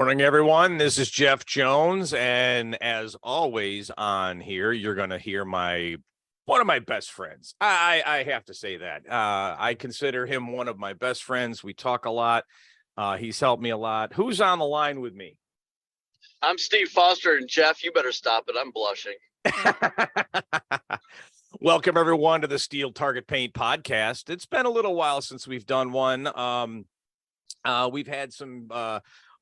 Morning, everyone. This is Jeff Jones, and as always on here, you're going to hear one of my best friends. I have to say that. I consider him one of my best friends. We talk a lot. He's helped me a lot. Who's on the line with me? I'm Steve Foster, and Jeff, you better stop it. I'm blushing. Welcome, everyone, to the Steel Target Paint podcast. It's been a little while since we've done one. We've had some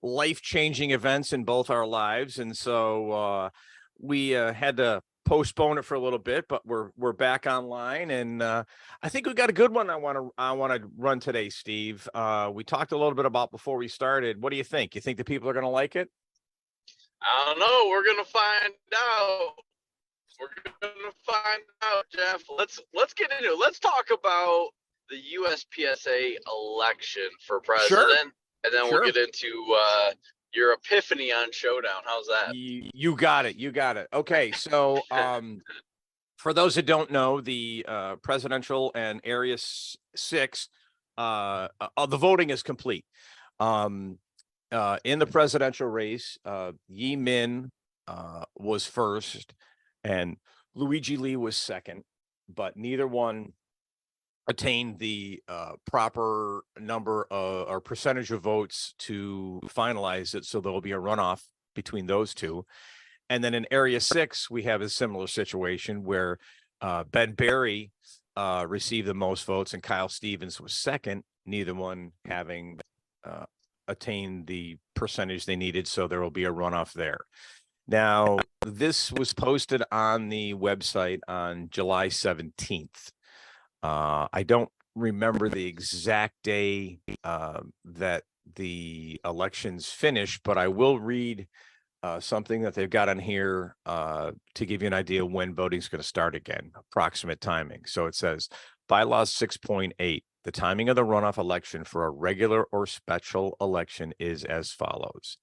life-changing events in both our lives, and so we had to postpone it for a little bit, but we're back online, and I think we got a good one I want to run today, Steve. We talked a little bit about before we started. What do you think? You think the people are going to like it? I don't know. We're going to find out. Jeff. Let's get into it. Let's talk about the USPSA election for president. Sure. And then we'll get into your epiphany on Showdown. How's that? You got it. Okay, so for those that don't know, the presidential and Area 6, the voting is complete. In the presidential race, Yi Min was first, and Luigi Lee was second, but neither one attained the proper number or percentage of votes to finalize it. So there'll be a runoff between those two. And then in Area 6, we have a similar situation where Ben Berry received the most votes and Kyle Stevens was second, neither one having attained the percentage they needed. So there will be a runoff there. Now, this was posted on the website on July 17th. I don't remember the exact day that the elections finished, but I will read something that they've got on here to give you an idea when voting is going to start again, approximate timing. So it says, Bylaws 6.8, the timing of the runoff election for a regular or special election is as follows.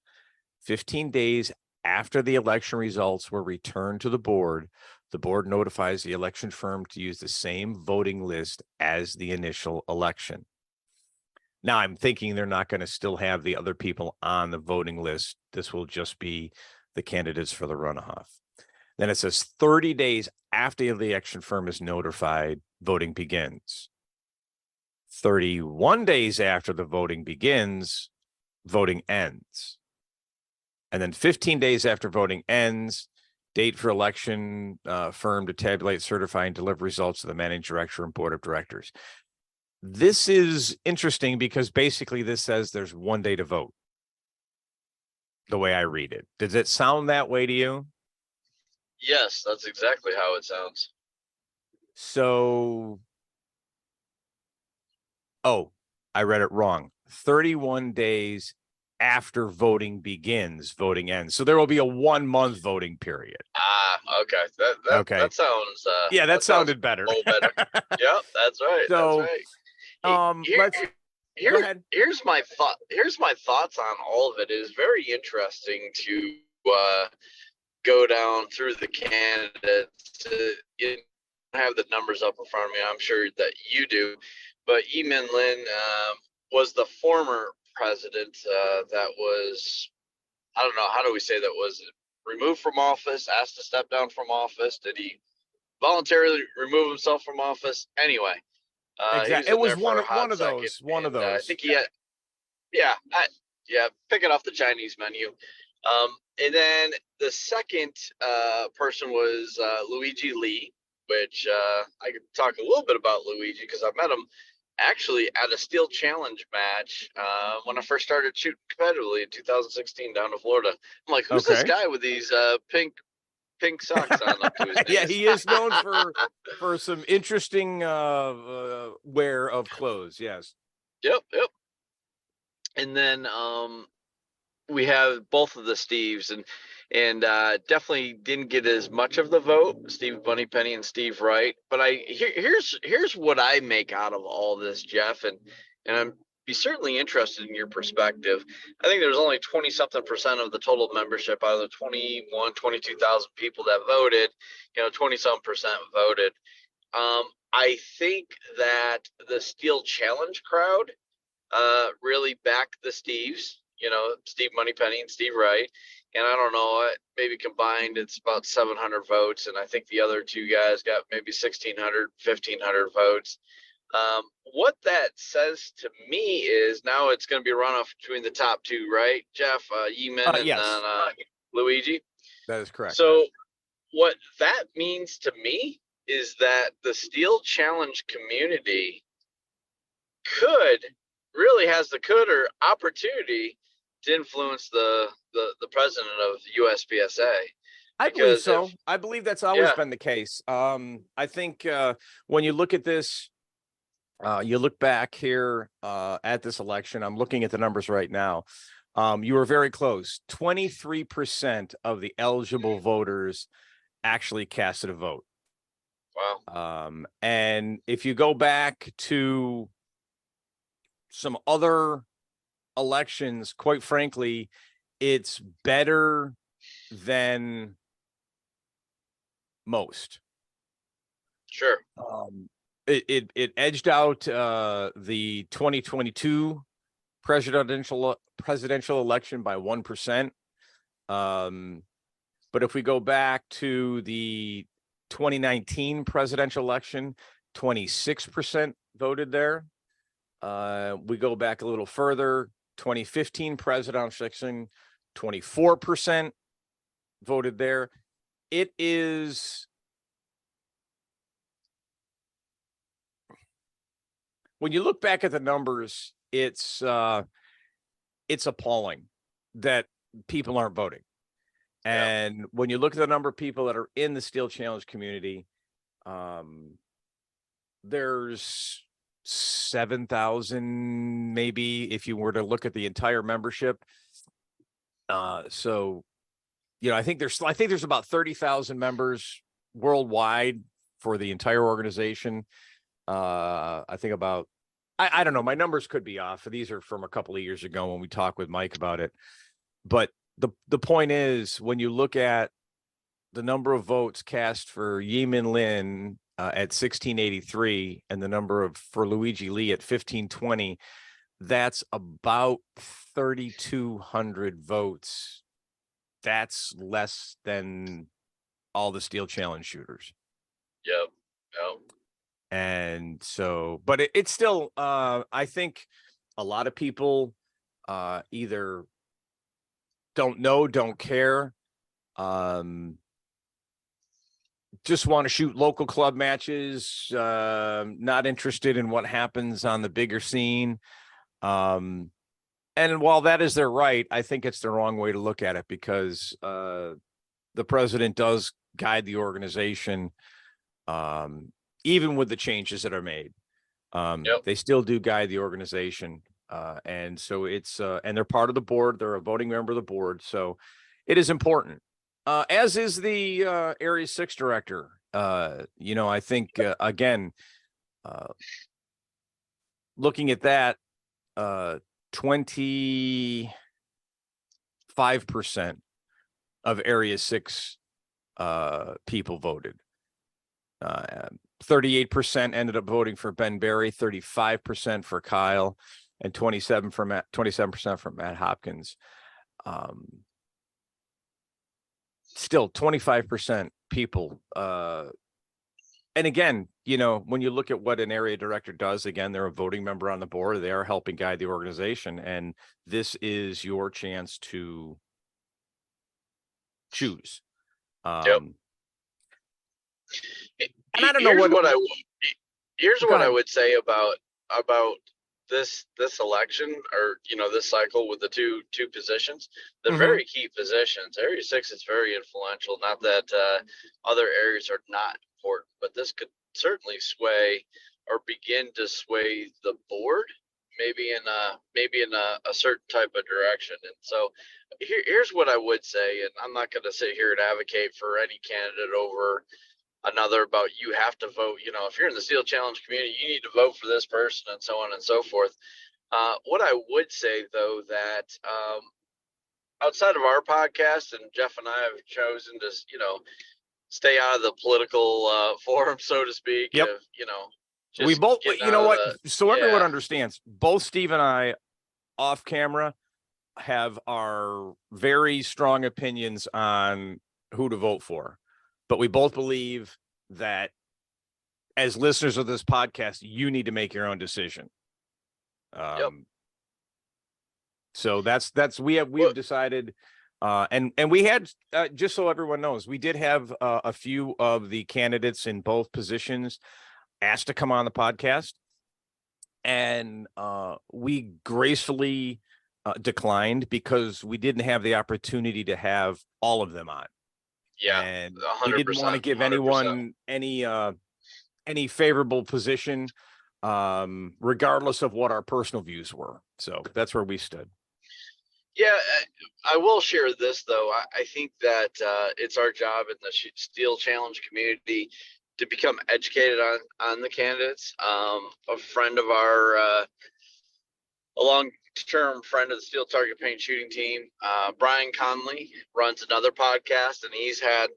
15 days after the election results were returned to the board notifies the election firm to use the same voting list as the initial election. Now, I'm thinking they're not going to still have the other people on the voting list. This will just be the candidates for the runoff. Then it says 30 days after the election firm is notified, voting begins. 31 days after the voting begins, voting ends. And then 15 days after voting ends, date for election firm to tabulate, certify, and deliver results to the managing director and board of directors. This is interesting because basically this says there's 1 day to vote, the way I read it. Does it sound that way to you? Yes, that's exactly how it sounds. So, I read it wrong. 31 days after voting begins, voting ends. So there will be a 1 month voting period. Okay. That sounds that sounded better. Better. Yeah, that's right. So, that's right. Go ahead. Here's my thoughts on all of it. It is very interesting to go down through the candidates. Have the numbers up in front of me. I'm sure that you do. But Yi Min Lin was the former president that was, I don't know, how do we say that, was removed from office, asked to step down from office? Did he voluntarily remove himself from office? Anyway, exactly. It was one of those. I think he had, pick it off the Chinese menu. And then the second person was Luigi Lee, which I could talk a little bit about Luigi because I met him actually at a Steel Challenge match when I first started shooting competitively in 2016 down in Florida. I'm like, who's this guy with these pink socks on up to his knees? Yeah, he is known for some interesting wear of clothes. Yes. Yep. And then we have both of the Steves, and definitely didn't get as much of the vote, Steve Bunnypenny and Steve Wright. But here's what I make out of all this, Jeff, and I'm be certainly interested in your perspective. I think there's only 20-something% of the total membership out of the 22,000 people that voted. 20-some% voted. I think that the Steel Challenge crowd really backed the Steves. Steve Moneypenny and Steve Wright. And I don't know, maybe combined it's about 700 votes. And I think the other two guys got maybe 1,600, 1,500 votes. What that says to me is now it's going to be a runoff between the top two, right? Jeff, Yeeman, and Yes. then Luigi. That is correct. So what that means to me is that the Steel Challenge community really has the opportunity to influence the president of USPSA. I believe so. I believe that's always been the case. I think when you look at this, you look back here at this election, I'm looking at the numbers right now. You were very close. 23% of the eligible voters actually casted a vote. Wow. And if you go back to some other elections, quite frankly, it's better than most. Sure. It edged out the 2022 presidential election by 1%. But if we go back to the 2019 presidential election, 26% voted there. We go back a little further, 2015 presidential election, 24% voted there. It is, when you look back at the numbers, it's appalling that people aren't voting. And when you look at the number of people that are in the Steel Challenge community, there's 7,000, maybe, if you were to look at the entire membership. So, I think there's about 30,000 members worldwide for the entire organization. I think about, I don't know, my numbers could be off. These are from a couple of years ago when we talked with Mike about it. But the point is, when you look at the number of votes cast for Yeeman Lin at 1,683 and the number for Luigi Lee at 1,520, that's about 3,200 votes. That's less than all the Steel Challenge shooters. Yep. And so, but it's still, I think a lot of people either don't know, don't care, just want to shoot local club matches, not interested in what happens on the bigger scene. And while that is their right, I think it's the wrong way to look at it, because the president does guide the organization, even with the changes that are made. They still do guide the organization. And so it's, and they're part of the board. They're a voting member of the board. So it is important, as is the Area 6 director. I think, again, looking at that, 25% of Area 6 people voted. 38% ended up voting for Ben Berry, 35% for Kyle, and 27% for Matt Hopkins. Still 25% people. And again, when you look at what an area director does, again, they're a voting member on the board. They are helping guide the organization. And this is your chance to choose. And I don't know here's what I would say about this election, or this cycle with the two positions. They're very key positions. Area 6 is very influential. Not that other areas are not important, but this could certainly sway or begin to sway the board, maybe in a certain type of direction. And so here's what I would say, and I'm not going to sit here and advocate for any candidate over another about you have to vote. If you're in the Steel Challenge community, you need to vote for this person, and so on and so forth. What I would say, though, that outside of our podcast, and Jeff and I have chosen to stay out of the political forum, so to speak. Yep. We both, so everyone understands, both Steve and I off camera have our very strong opinions on who to vote for, but we both believe that as listeners of this podcast, you need to make your own decision. Yep. So we have decided, and we had, just so everyone knows, we did have a few of the candidates in both positions asked to come on the podcast, and we gracefully declined because we didn't have the opportunity to have all of them on. Yeah, and 100%, we didn't want to give 100%. anyone any favorable position, regardless of what our personal views were. So that's where we stood. Yeah, I will share this though. I think that it's our job in the Steel Challenge community to become educated on the candidates. A friend of our, a long-term friend of the Steel Target Paint Shooting Team, Brian Conley, runs another podcast, and he's had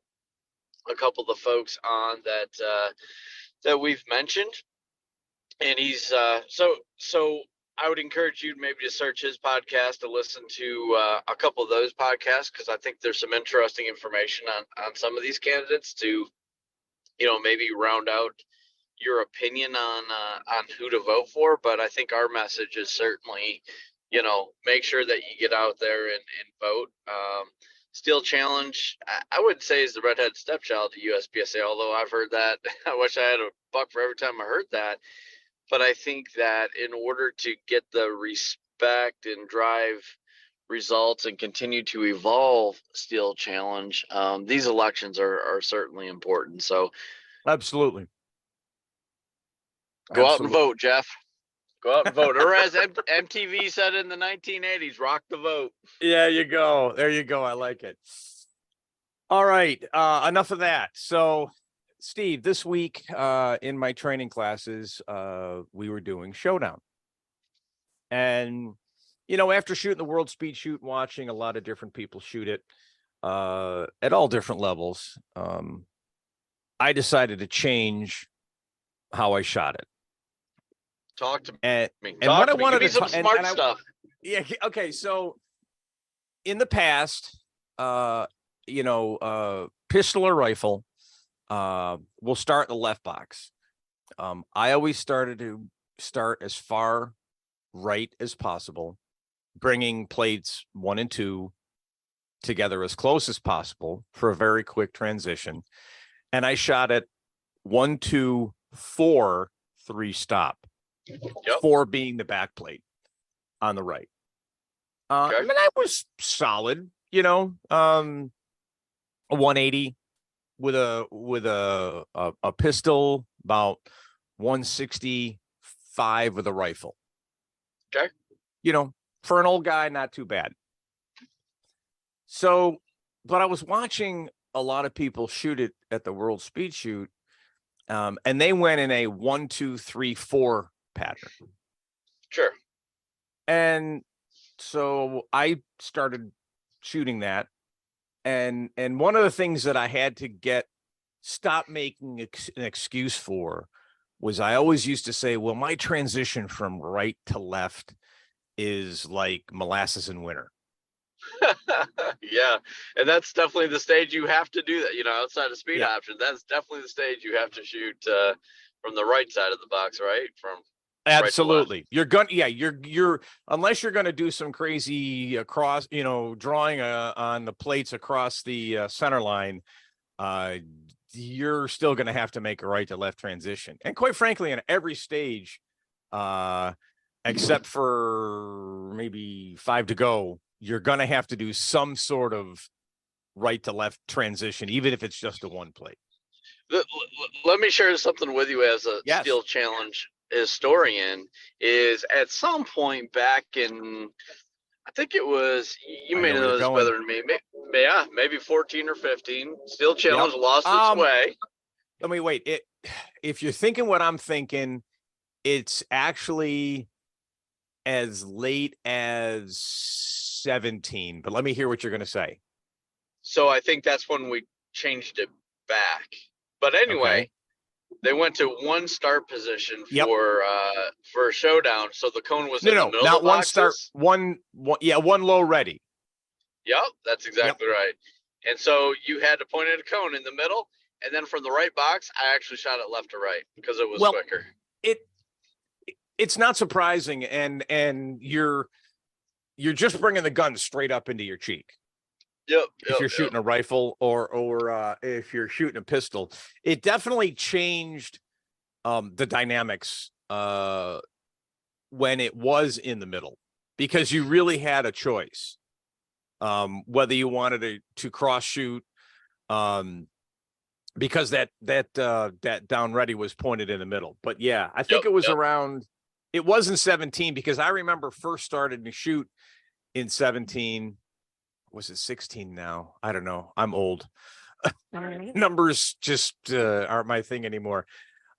a couple of the folks on that we've mentioned, and he's so I would encourage you maybe to search his podcast to listen to a couple of those podcasts, because I think there's some interesting information on some of these candidates to, maybe round out your opinion on who to vote for. But I think our message is certainly, make sure that you get out there and vote. Steel Challenge, I would say, is the redhead stepchild to USPSA, although I've heard that. I wish I had a buck for every time I heard that. But I think that in order to get the respect and drive results and continue to evolve Steel Challenge, these elections are certainly important. So Absolutely. Go out and vote, Jeff. Go out and vote. Or as MTV said in the 1980s, rock the vote. Yeah, you go. There you go. I like it. All right. Enough of that. So, Steve, this week in my training classes, we were doing Showdown. And, after shooting the World Speed Shoot, watching a lot of different people shoot it at all different levels, I decided to change how I shot it. Talk to me. And what I wanted to some smart stuff. Yeah. Okay. So in the past, pistol or rifle, we'll start in the left box. I always started to start as far right as possible, bringing plates 1 and 2 together as close as possible for a very quick transition. And I shot it 1, 2, 4, 3 stop. Yep. 4 being the back plate on the right. Okay. I mean, I was solid, a 180 with a pistol, about 165 with a rifle. Okay. For an old guy, not too bad. So, but I was watching a lot of people shoot it at the World Speed Shoot, and they went in a 1, 2, 3, 4 pattern. Sure. And so I started shooting that, and one of the things that I had to stop making an excuse for was I always used to say, well, my transition from right to left is like molasses in winter. Yeah, and that's definitely the stage you have to do that. Outside of speed options, that's definitely the stage you have to shoot from the right side of the box, right? From absolutely, right, you're gonna, you're unless you're gonna do some crazy across, drawing on the plates across the center line, you're still gonna have to make a right to left transition. And quite frankly, in every stage, except for maybe 5 to go, you're gonna have to do some sort of right to left transition, even if it's just a 1 plate. Let me share something with you as a Steel Challenge historian. Is at some point back in, I think it was, you may know this better than me, maybe 14 or 15, Steel Challenge lost its way. Let me wait. If you're thinking what I'm thinking, it's actually as late as 17, but let me hear what you're going to say. So I think that's when we changed it back. But anyway, They went to one start position Yep. For Showdown, so the cone was in the No, middle not of the one start, boxes. one low ready. Yep, that's exactly right. And so you had to point at a cone in the middle, and then from the right box, I actually shot it left to right because it was quicker. It's not surprising, and you're just bringing the gun straight up into your cheek. Yep. If you're shooting a rifle or if you're shooting a pistol, it definitely changed the dynamics when it was in the middle, because you really had a choice whether you wanted to cross shoot, because that down ready was pointed in the middle. But yeah, I think it was around. It wasn't 17, because I remember first started to shoot in 17. Was it 16 now? I don't know. I'm old. Numbers just aren't my thing anymore.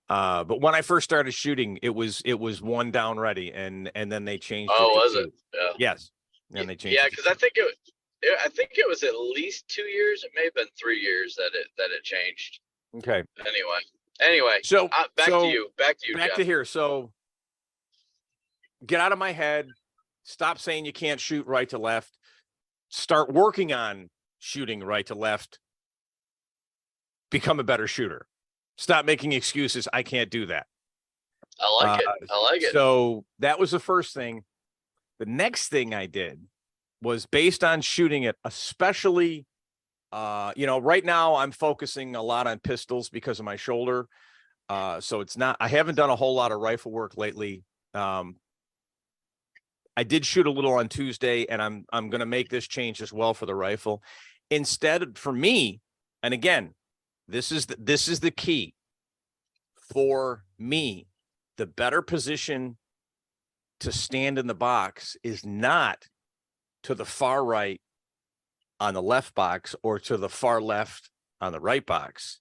But when I first started shooting, it was one down ready, and then they changed it. Oh, was two. it? Yeah. Yes. And they changed Yeah, it. because I think it was at least 2 years. It may have been 3 years that it changed. Okay. Anyway. So back to you. Back Jeff. To here. So get out of my head. Stop saying you can't shoot right to left. Start working on shooting right to left. Become a better shooter. Stop making excuses. I can't do that. I like it. So that was the first thing. The next thing I did was based on shooting it, especially, right now I'm focusing a lot on pistols because of my shoulder. So I haven't done a whole lot of rifle work lately. I did shoot a little on Tuesday, and I'm going to make this change as well for the rifle. Instead, for me, and again, this is the key for me. The better position to stand in the box is not to the far right on the left box or to the far left on the right box.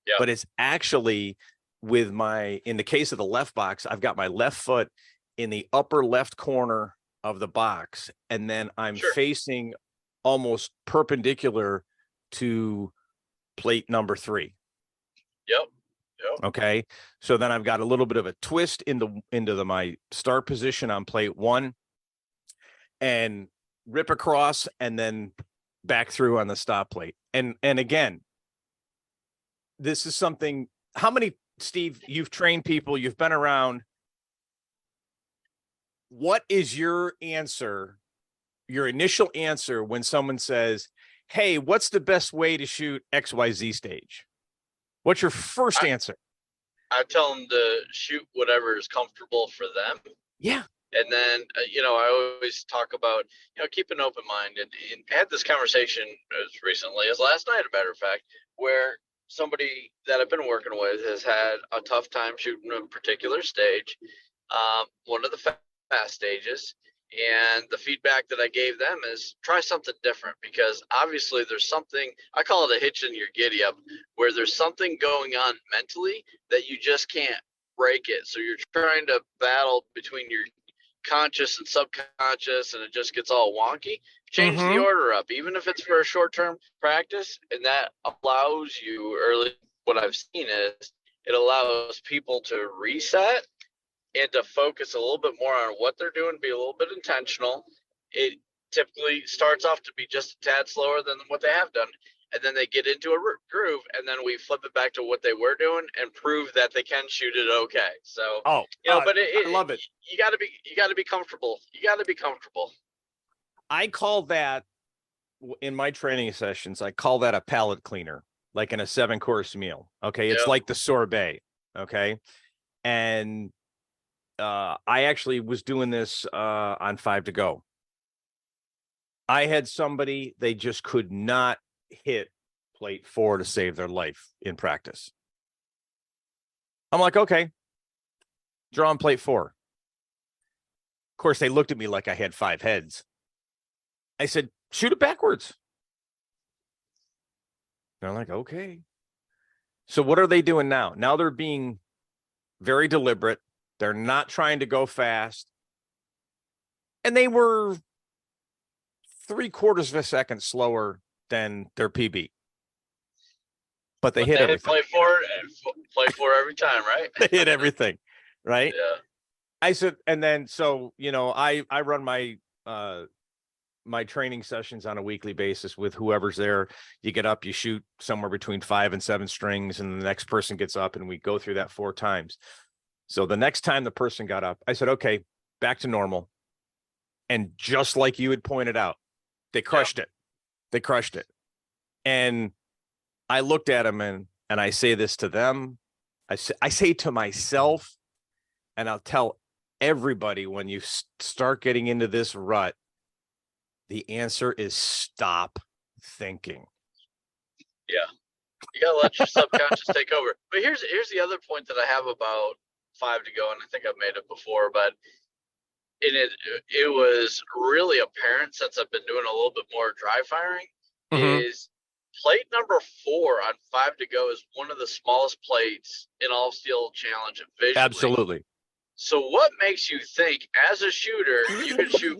Yep. But it's actually in the case of the left box, I've got my left foot in the upper left corner of the box, and then I'm facing almost perpendicular to plate number 3. Yep. Okay. So then I've got a little bit of a twist into my start position on plate 1, and rip across and then back through on the stop plate. And again, this is something, how many, Steve, you've trained people, you've been around. What is your answer, your initial answer when someone says, hey, what's the best way to shoot XYZ stage? What's your first answer? I tell them to shoot whatever is comfortable for them. Yeah. And then, I always talk about, keep an open mind. And I had this conversation as recently as last night, a matter of fact, where somebody that I've been working with has had a tough time shooting a particular stage, one of the fast stages. And the feedback that I gave them is try something different, because obviously there's something, I call it a hitch in your giddy up, where there's something going on mentally that you just can't break it. So you're trying to battle between your conscious and subconscious, and it just gets all wonky. Change the order up, even if it's for a short-term practice. And that allows you what I've seen is it allows people to reset and to focus a little bit more on what they're doing, be a little bit intentional. It typically starts off to be just a tad slower than what they have done. And then they get into a groove, and then we flip it back to what they were doing and prove that they can shoot it okay. So, but I love it. You got to be comfortable. You got to be comfortable. I call that, in my training sessions, I call that a palate cleaner, like in a 7-course meal. Okay. It's like the sorbet. Okay. And I actually was doing this on 5 to Go. I had somebody, they just could not hit plate 4 to save their life in practice. I'm like, okay, draw on plate 4. Of course, they looked at me like I had 5 heads. I said, shoot it backwards. They're like, okay. So what are they doing now? Now they're being very deliberate. They're not trying to go fast. And they were 3/4 of a second slower than their PB. but they hit everything. Play for every time, right? They hit everything, right? Yeah. I said, and then so I run my my training sessions on a weekly basis with whoever's there. You get up, you shoot somewhere between 5 and 7 strings, and the next person gets up, and we go through that 4 times. So the next time the person got up, I said, okay, back to normal. And just like you had pointed out, they crushed it. They crushed it. And I looked at them and I say this to them. I say to myself, and I'll tell everybody when you start getting into this rut, the answer is stop thinking. Yeah. You got to let your subconscious take over. But here's the other point that I have about 5 to go, and I think I've made it before, but it was really apparent since I've been doing a little bit more dry firing, is plate number 4 on 5 to go is one of the smallest plates in all steel challenge visually. Absolutely. So what makes you think as a shooter you can shoot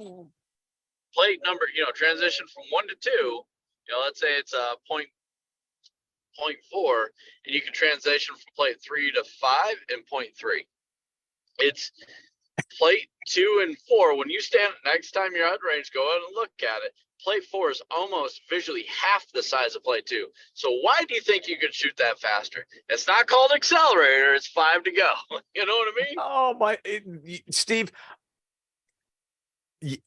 plate number, transition from 1 to 2, let's say it's a point 0.4, and you can transition from plate 3 to 5 and 0.3. It's plate 2 and 4. When you stand next time you're out range, go out and look at it. Plate 4 is almost visually half the size of plate 2. So why do you think you could shoot that faster? It's not called accelerator. It's 5 to go. You know what I mean? Oh Steve,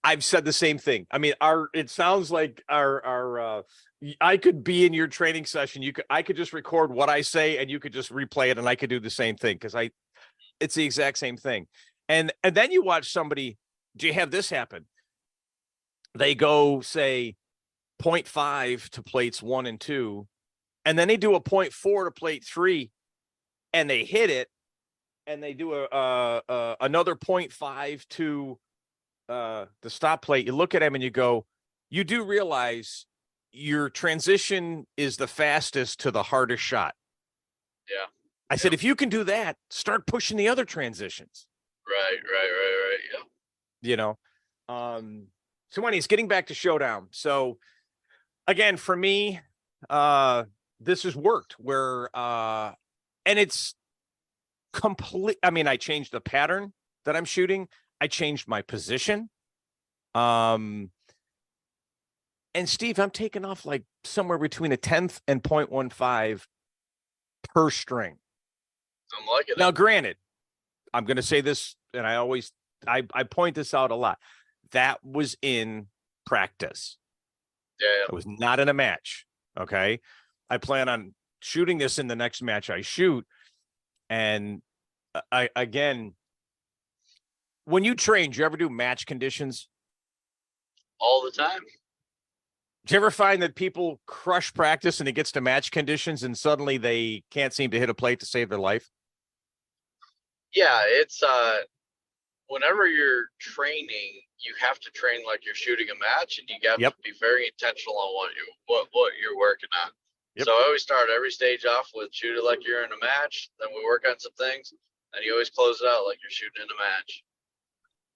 I've said the same thing. I mean, it sounds like our I could be in your training session. I could just record what I say and you could just replay it, and I could do the same thing because it's the exact same thing. And then you watch somebody. Do you have this happen? They go say 0.5 to plates 1 and 2, and then they do a 0.4 to plate 3, and they hit it, and they do another 0.5 to the stop plate. You look at them and you go, you do realize your transition is the fastest to the hardest shot. Yeah. I said, if you can do that, start pushing the other transitions. Right. Yeah. So anyways, getting back to Showdown. So again, for me, this has worked where, and it's complete. I mean, I changed the pattern that I'm shooting. I changed my position. And Steve, I'm taking off like somewhere between 1/10 and 0.15 per string. I'm liking it. Now, granted, I'm going to say this, and I point this out a lot. That was in practice. Yeah. It was not in a match. Okay. I plan on shooting this in the next match I shoot. And again, when you train, do you ever do match conditions? All the time. Do you ever find that people crush practice and it gets to match conditions and suddenly they can't seem to hit a plate to save their life? Yeah, it's whenever you're training, you have to train like you're shooting a match, and you have to be very intentional on what you're working on. Yep. So I always start every stage off with shoot it like you're in a match, then we work on some things, and you always close it out like you're shooting in a match.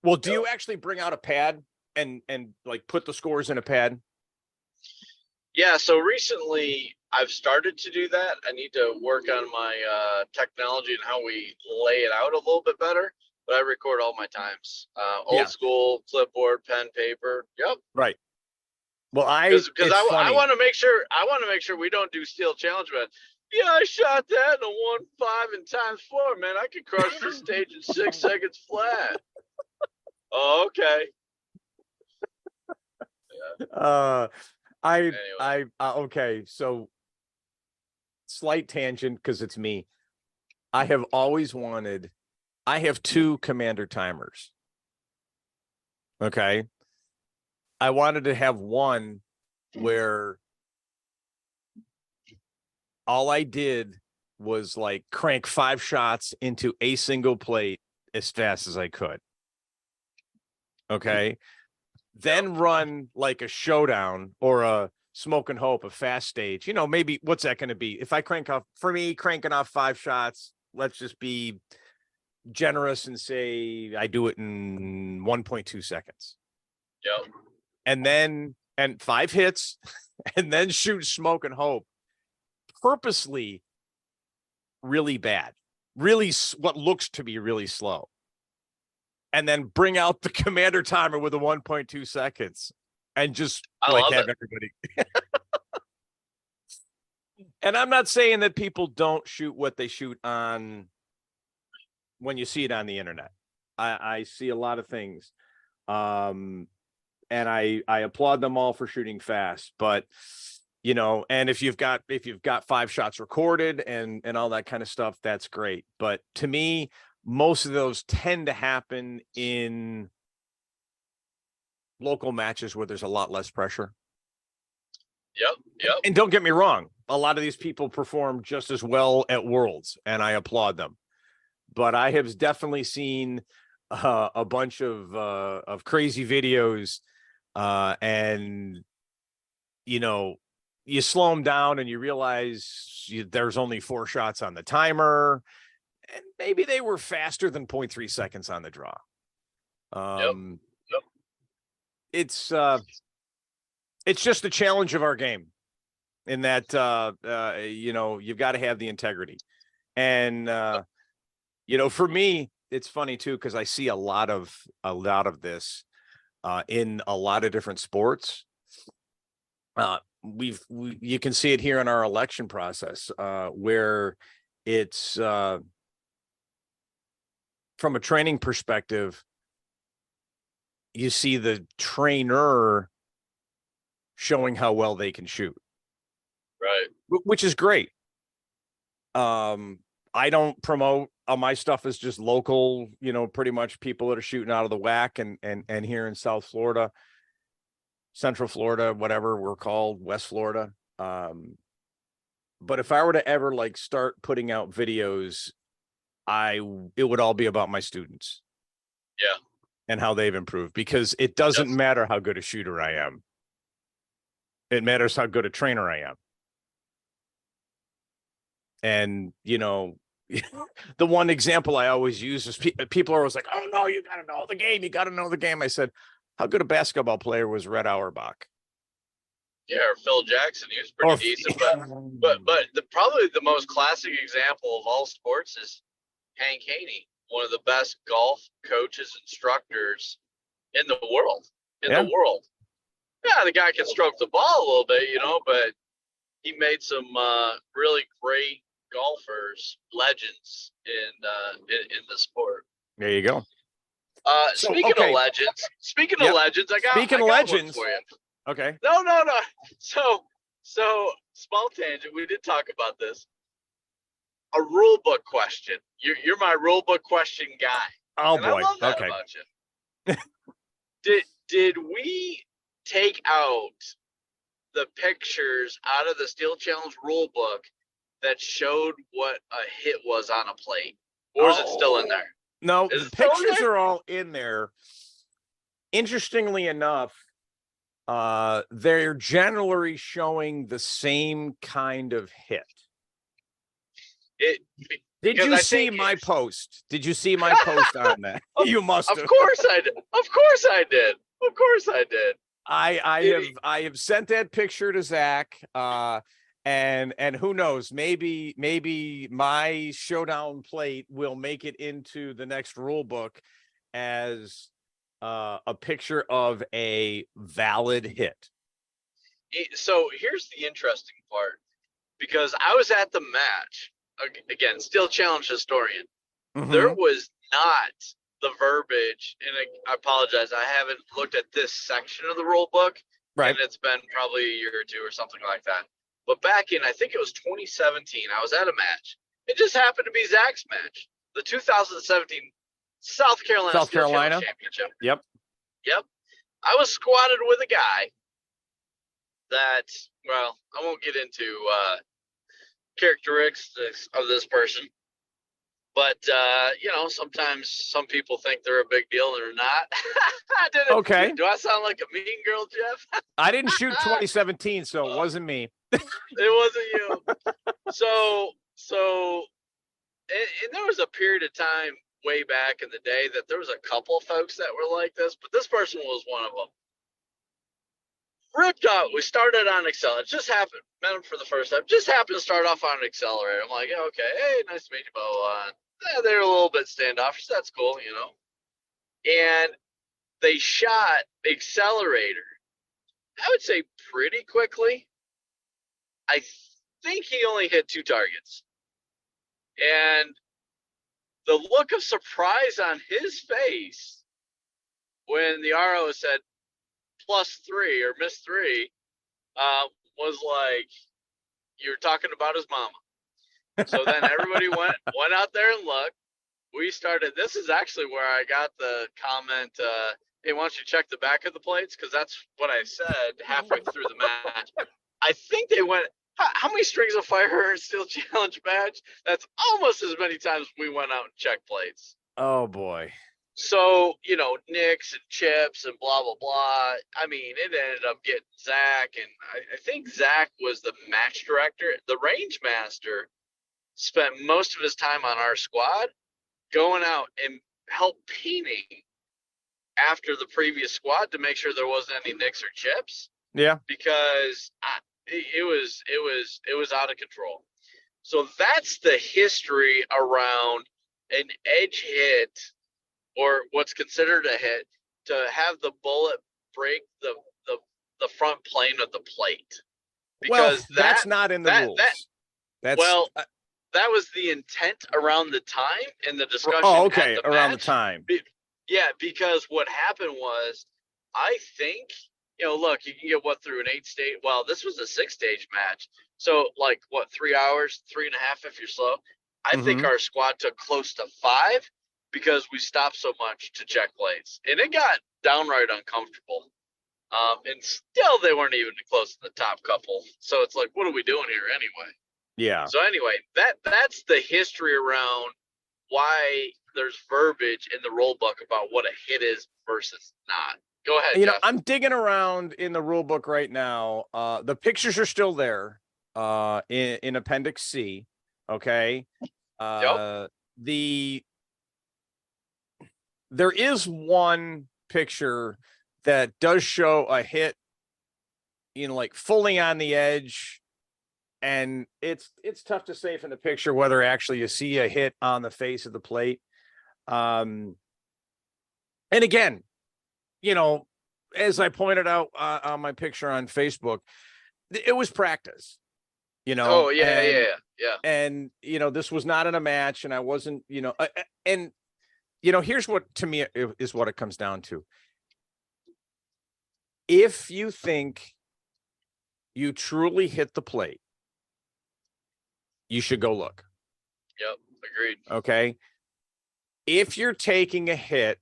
Well, do you actually bring out a pad and like put the scores in a pad? Yeah, so recently I've started to do that. I need to work on my technology and how we lay it out a little bit better. But I record all my times. Old school, clipboard, pen, paper. Yep. Right. Well, I want to make sure we don't do steel challenge, but yeah, I shot that in a 1.5 and ×4. Man, I could crush this stage in 6 seconds flat. Oh, okay. Yeah. Okay. So slight tangent because it's me. I have always wanted. I have 2 commander timers. Okay. I wanted to have one where all I did was like crank 5 shots into a single plate as fast as I could. Okay. Then run like a showdown or a smoke and hope, a fast stage. Maybe what's that going to be? If I cranking off 5 shots, let's just be generous and say I do it in 1.2 seconds. Yep. And 5 hits and then shoot smoke and hope purposely really bad, really what looks to be really slow, and then bring out the commander timer with a 1.2 seconds and just like have everybody. And I'm not saying that people don't shoot what they shoot on when you see it on the internet. I see a lot of things. And I applaud them all for shooting fast, but and if you've got 5 shots recorded and all that kind of stuff, that's great. But to me, most of those tend to happen in local matches where there's a lot less pressure. Yep. And don't get me wrong, a lot of these people perform just as well at Worlds, and I applaud them. But I have definitely seen a bunch of crazy videos, and you slow them down and you realize there's only 4 shots on the timer, and maybe they were faster than 0.3 seconds on the draw. Yep. It's just the challenge of our game in that, you've got to have the integrity. And, for me, it's funny too, because I see a lot of this in a lot of different sports. You can see it here in our election process, where it's from a training perspective, you see the trainer showing how well they can shoot, right? Which is great. I don't promote my stuff is just local, pretty much people that are shooting out of the whack, and here in South Florida, Central Florida, whatever we're called, West Florida. But if I were to ever start putting out videos, it would all be about my students. Yeah. And how they've improved, because it doesn't matter how good a shooter I am. It matters how good a trainer I am. And, the one example I always use is people are always like, oh no, you got to know the game. You got to know the game. I said, how good a basketball player was Red Auerbach? Yeah, or Phil Jackson. He was pretty decent, but probably the most classic example of all sports is Hank Haney, one of the best golf coaches, instructors in the world. The world. Yeah, the guy can stroke the ball a little bit, but he made some really great golfers, legends in the sport. There you go. Speaking of legends, I got one for you. Okay. No. So small tangent. We did talk about this. A rule book question. You're my rule book question guy. Oh, and boy. I love that Okay. about you. Did we take out the pictures out of the Steel Challenge rule book that showed what a hit was on a plate, or is it still in there? No, the pictures are all in there. Interestingly enough, they're generally showing the same kind of hit. Did you see my post? Did you see my post on that? You must have. Of course I did. Of course I did. Of course I did. I have sent that picture to Zach, and who knows, maybe my Showdown plate will make it into the next rule book as a picture of a valid hit. So here's the interesting part, because I was at the match, again, Steel Challenge historian. Mm-hmm. There was not the verbiage, and I apologize, I haven't looked at this section of the rule book, right? And it's been probably a year or two or something like that. But back in, I think it was 2017, I was at a match. It just happened to be Zach's match, the 2017 South Carolina Championship. Yep. I was squatted with a guy that, well, I won't get into characteristics of this person, but sometimes some people think they're a big deal and they're not. Okay. Do I sound like a mean girl, Jeff? I didn't shoot 2017, so it wasn't me. It wasn't you. So, and there was a period of time way back in the day that there was a couple of folks that were like this, but this person was one of them. ripped out. We started on accelerator. It just happened. Met him for the first time. Just happened to start off on an accelerator. I'm like, okay, hey, nice to meet you, blah, blah, blah. They're a little bit standoffish. That's cool, you know. And they shot the accelerator, I would say pretty quickly. I think he only hit 2 targets. And the look of surprise on his face when the RO said +3 or -3 was like, you're talking about his mama. So then everybody went out there and looked. We started. This is actually where I got the comment, hey, why don't you check the back of the plates? Because that's what I said halfway through the match. I think they went, how many strings of fire in Steel Challenge match? That's almost as many times we went out and checked plates. Oh, boy. So, you know, nicks and chips and blah, blah, blah. I mean, it ended up getting Zach. And I think Zach was the match director. The range master spent most of his time on our squad going out and help painting after the previous squad to make sure there wasn't any nicks or chips. Yeah. Because it was out of control. So that's the history around an edge hit, or what's considered a hit, to have the bullet break the front plane of the plate. Because that's not in the rules. That was the intent around the time in the discussion. Oh, okay, around the time. Yeah, because what happened was, I think, you know, look, you can get through an 8-stage. Well, this was a 6-stage match. So, like, 3 hours, 3.5 if you're slow. I think our squad took close to 5 because we stopped so much to check plates. And it got downright uncomfortable. And still, they weren't even close to the top couple. So it's like, what are we doing here anyway? Yeah. So anyway, that's the history around why there's verbiage in the rule book about what a hit is versus not. Go ahead. You Jeff. know, I'm digging around in the rule book right now. The pictures are still there in Appendix C. Okay. Yep. There is one picture that does show a hit, you know, like fully on the edge. And it's tough to say from the picture whether actually you see a hit on the face of the plate. And again, you know, as I pointed out on my picture on Facebook, it was practice, you know. Oh, yeah. And, you know, this was not in a match, and I wasn't, you know, and, you know, here's what, to me, is what it comes down to. If you think you truly hit the plate, you should go look. Yep, agreed. Okay. If you're taking a hit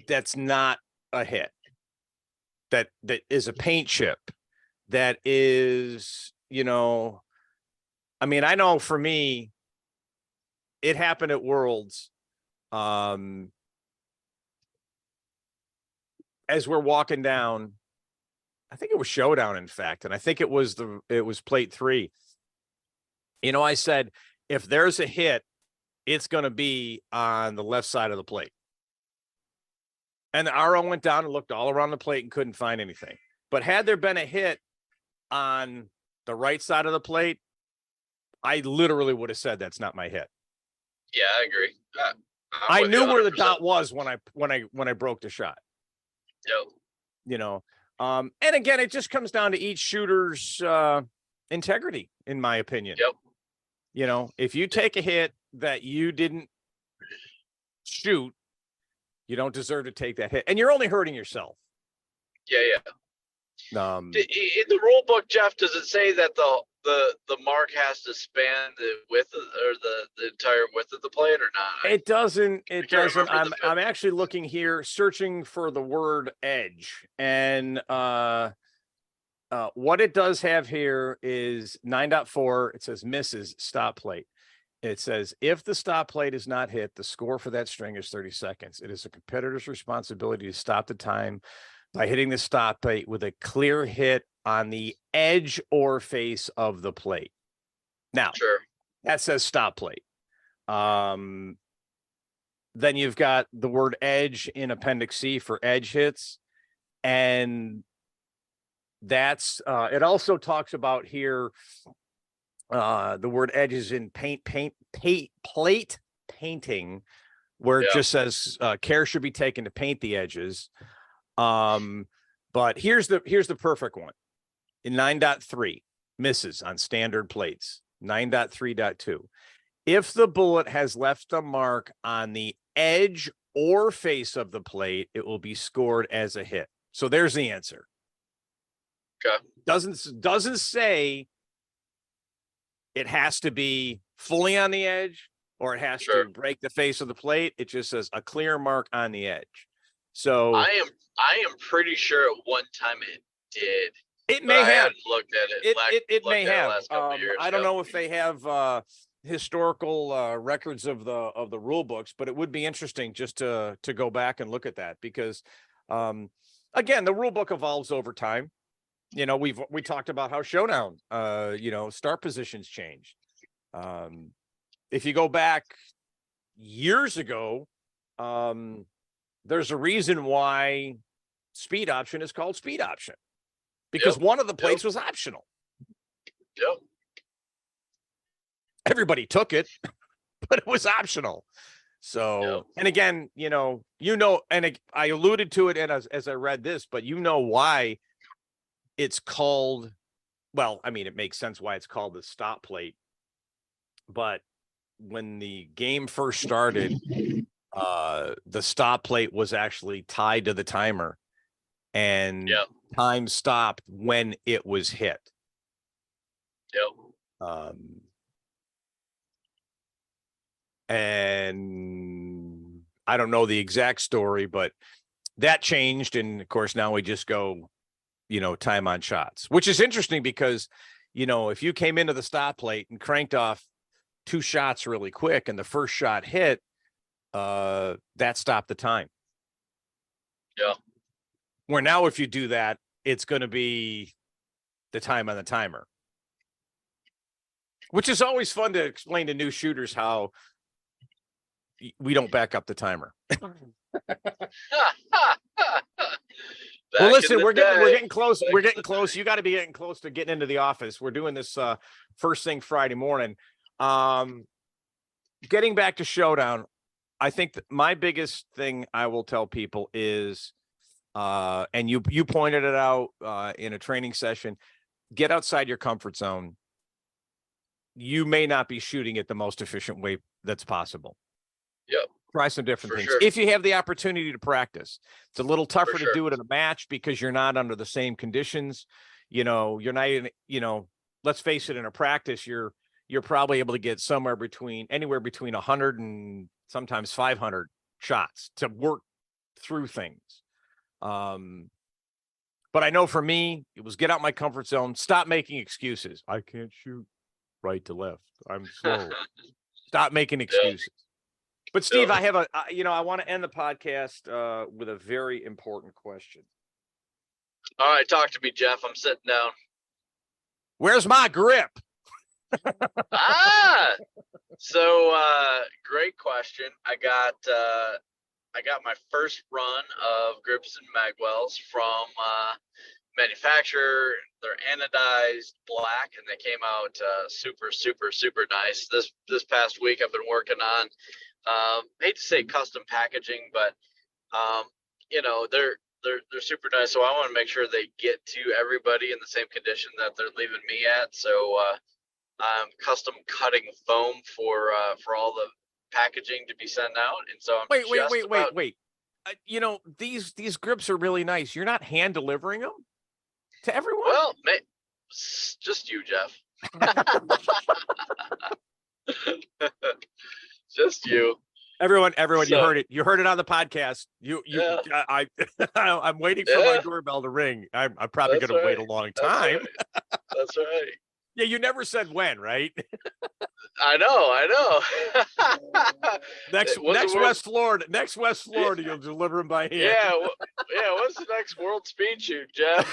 that's not a hit, that is a paint chip, that is, you know, I mean, I know for me, it happened at Worlds. As we're walking down, I think it was Showdown, in fact, and I think it was plate 3. You know, I said, if there's a hit, it's going to be on the left side of the plate. And the RO went down and looked all around the plate and couldn't find anything. But had there been a hit on the right side of the plate, I literally would have said that's not my hit. Yeah, I agree. I knew where the dot was when I broke the shot. Yep. You know, and again, it just comes down to each shooter's integrity, in my opinion. Yep. You know, if you take a hit that you didn't shoot, you don't deserve to take that hit, and you're only hurting yourself. Yeah. In the rule book, Jeff, does it say that the mark has to span the width or the entire width of the plate or not? It doesn't. It doesn't. I'm actually looking here, searching for the word edge, and what it does have here is 9.4. It says misses stop plate. It says, if the stop plate is not hit, the score for that string is 30 seconds. It is a competitor's responsibility to stop the time by hitting the stop plate with a clear hit on the edge or face of the plate. Now, sure, that says stop plate. Then you've got the word edge in Appendix C for edge hits. And that's it also talks about here the word edges in plate painting, where it just says care should be taken to paint the edges. But here's the perfect one. In 9.3, misses on standard plates. 9.3.2. If the bullet has left a mark on the edge or face of the plate, it will be scored as a hit. So there's the answer. Okay. Doesn't say it has to be fully on the edge or it has to break the face of the plate. It just says a clear mark on the edge. So I am pretty sure at one time it did. It may have looked at it. It may have. I don't ago. know if they have historical records of the rule books, but it would be interesting just to go back and look at that because, again, the rule book evolves over time. You know, we talked about how Showdown, start positions changed. If you go back years ago, there's a reason why speed option is called speed option. Because one of the plates was optional. Yep. Everybody took it, but it was optional. So, and again, and I alluded to it as I read this, but why it's called, well, I mean, it makes sense why it's called the stop plate. But when the game first started, the stop plate was actually tied to the timer. And time stopped when it was hit. Yep. And I don't know the exact story, but that changed. And of course, now we just go, time on shots, which is interesting because, if you came into the stop plate and cranked off 2 shots really quick and the first shot hit, that stopped the time. Yeah. Where now, if you do that, it's going to be the time on the timer, which is always fun to explain to new shooters how we don't back up the timer. Well, listen, we're getting close. We're getting close. You got to be getting close to getting into the office. We're doing this first thing Friday morning. Getting back to Showdown, I think that my biggest thing I will tell people is, and you pointed it out in a training session, get outside your comfort zone. You may not be shooting it the most efficient way that's possible. Yep. Try some different things. Sure. If you have the opportunity to practice, it's a little tougher to do it in a match because you're not under the same conditions. You're not in, let's face it, in a practice, you're probably able to get anywhere between 100 and sometimes 500 shots to work through things. But I know for me, it was get out my comfort zone, stop making excuses. I can't shoot right to left. I'm slow. Stop making excuses. But Steve, I have I want to end the podcast with a very important question. All right, talk to me, Jeff. I'm sitting down. Where's my grip? So great question. I got my first run of grips and magwells from manufacturer. They're anodized black, and they came out super, super, super nice. This past week, I've been working on. Hate to say custom packaging, but they're super nice. So I want to make sure they get to everybody in the same condition that they're leaving me at. So I'm custom cutting foam for all the packaging to be sent out. And so I'm wait. These grips are really nice. You're not hand delivering them to everyone? Well, just you, Jeff. Just you. Everyone, you heard it. You heard it on the podcast. I'm waiting for my doorbell to ring. I'm probably going to wait a long time. That's right. Yeah, you never said when, right? I know. Next West Florida, you'll deliver them by hand. Yeah. What's the next World Speed Shoot, Jeff?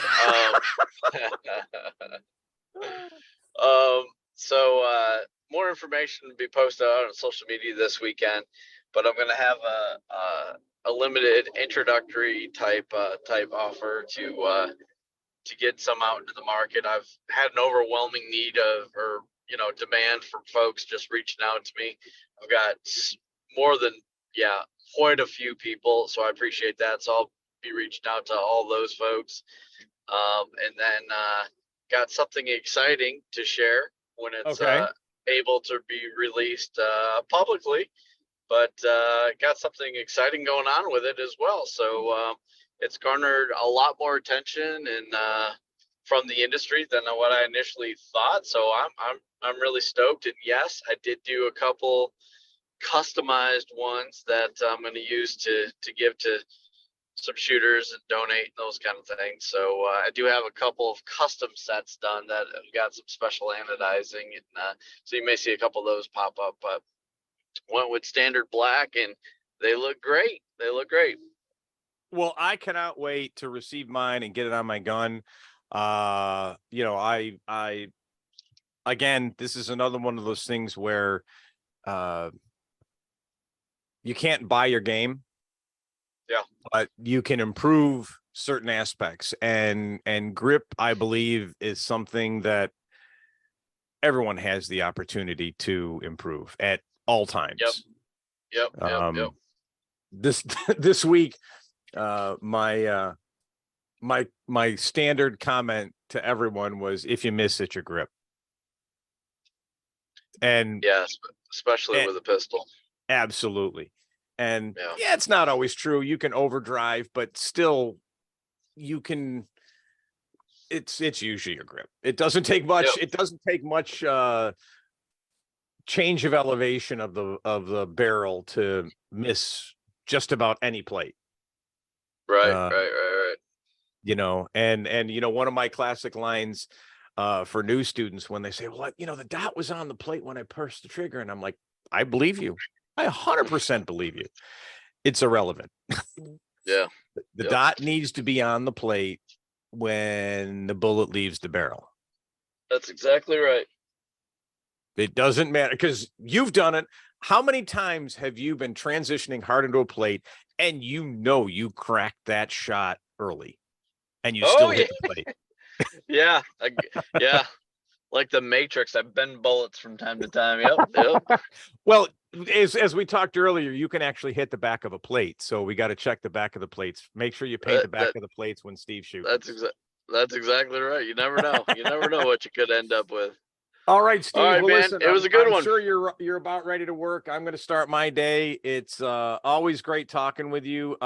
So more information will be posted out on social media this weekend. but I'm going to have a limited introductory type offer to get some out into the market. I've had an overwhelming need or demand from folks just reaching out to me. I've got more than quite a few people, so I appreciate that. So I'll be reaching out to all those folks, and then got something exciting to share when it's able to be released publicly. But got something exciting going on with it as well. So it's garnered a lot more attention and from the industry than what I initially thought. So I'm really stoked. And yes, I did do a couple customized ones that I'm going to use to give to some shooters and donate and those kind of things. So I do have a couple of custom sets done that have got some special anodizing, and so you may see a couple of those pop up. But went with standard black, and they look great. Well, I cannot wait to receive mine and get it on my gun. I again, this is another one of those things where you can't buy your game. Yeah. But you can improve certain aspects, and grip, I believe, is something that everyone has the opportunity to improve at all times. Yep. This week, my standard comment to everyone was, if you miss it, your grip. And yes, especially with a pistol. Absolutely. And it's not always true. You can overdrive, but still you can, it's usually your grip. It doesn't take much. Yep. It doesn't take much change of elevation of the barrel to miss just about any plate. Right. And one of my classic lines for new students, when they say, well, the dot was on the plate when I pressed the trigger. And I'm like, I believe you. I 100% believe you. It's irrelevant. Yeah. The dot needs to be on the plate when the bullet leaves the barrel. That's exactly right. It doesn't matter, because you've done it. How many times have you been transitioning hard into a plate and you cracked that shot early and you still hit the plate? Yeah. Like the Matrix, I bend bullets from time to time. Yep. Well, as we talked earlier, you can actually hit the back of a plate. So we got to check the back of the plates. Make sure you paint the back of the plates when Steve shoots. That's exactly right. You never know. You never know what you could end up with. All right, Steve. All right, man. Listen, it was a good one. I'm sure you're about ready to work. I'm going to start my day. It's always great talking with you.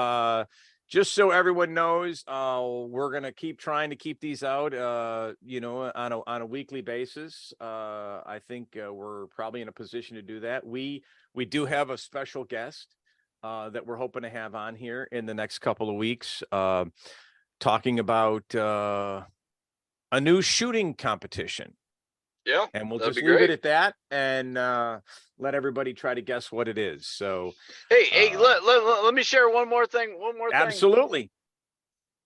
Just so everyone knows, we're going to keep trying to keep these out, on a weekly basis. I think we're probably in a position to do that. We do have a special guest that we're hoping to have on here in the next couple of weeks, talking about a new shooting competition. Yeah, and we'll just leave it at that and let everybody try to guess what it is. So, hey, let me share one more thing. Absolutely.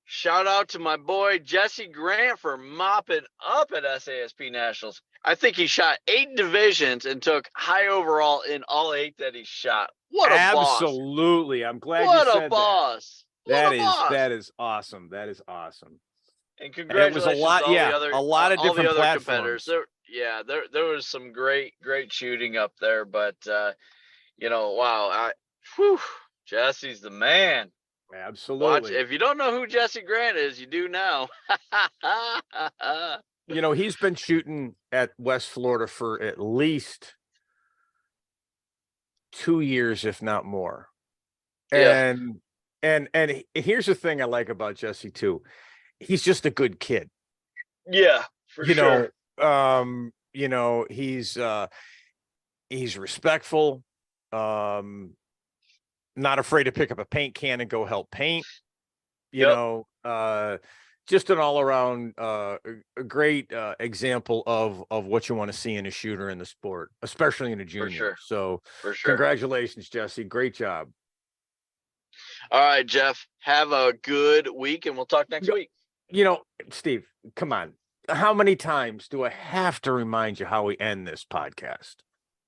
Shout out to my boy Jesse Grant for mopping up at SASP Nationals. I think he shot 8 divisions and took high overall in all 8 that he shot. What a boss! Absolutely, I'm glad you said that. What a boss! That is awesome. That is awesome. And congratulations! And it was a lot, a lot of different platforms. Competitors. There was some great shooting up there, but wow, Jesse's the man. Absolutely. If you don't know who Jesse Grant is, you do now. He's been shooting at West Florida for at least 2 years, if not more. And here's the thing I like about Jesse too. He's just a good kid. Yeah, for sure. He's respectful, not afraid to pick up a paint can and go help paint, just an all around, a great example of what you want to see in a shooter in the sport, especially in a junior. For sure. So for sure. Congratulations, Jesse. Great job. All right, Jeff, have a good week and we'll talk next week. Steve, come on. How many times do I have to remind you how we end this podcast?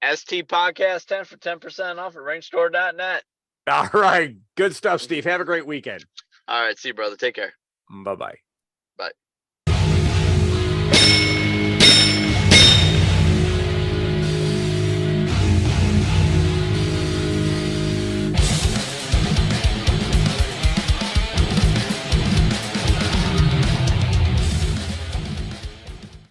ST Podcast 10 for 10% off at rangestore.net. All right. Good stuff, Steve. Have a great weekend. All right. See you, brother. Take care. Bye-bye. Bye.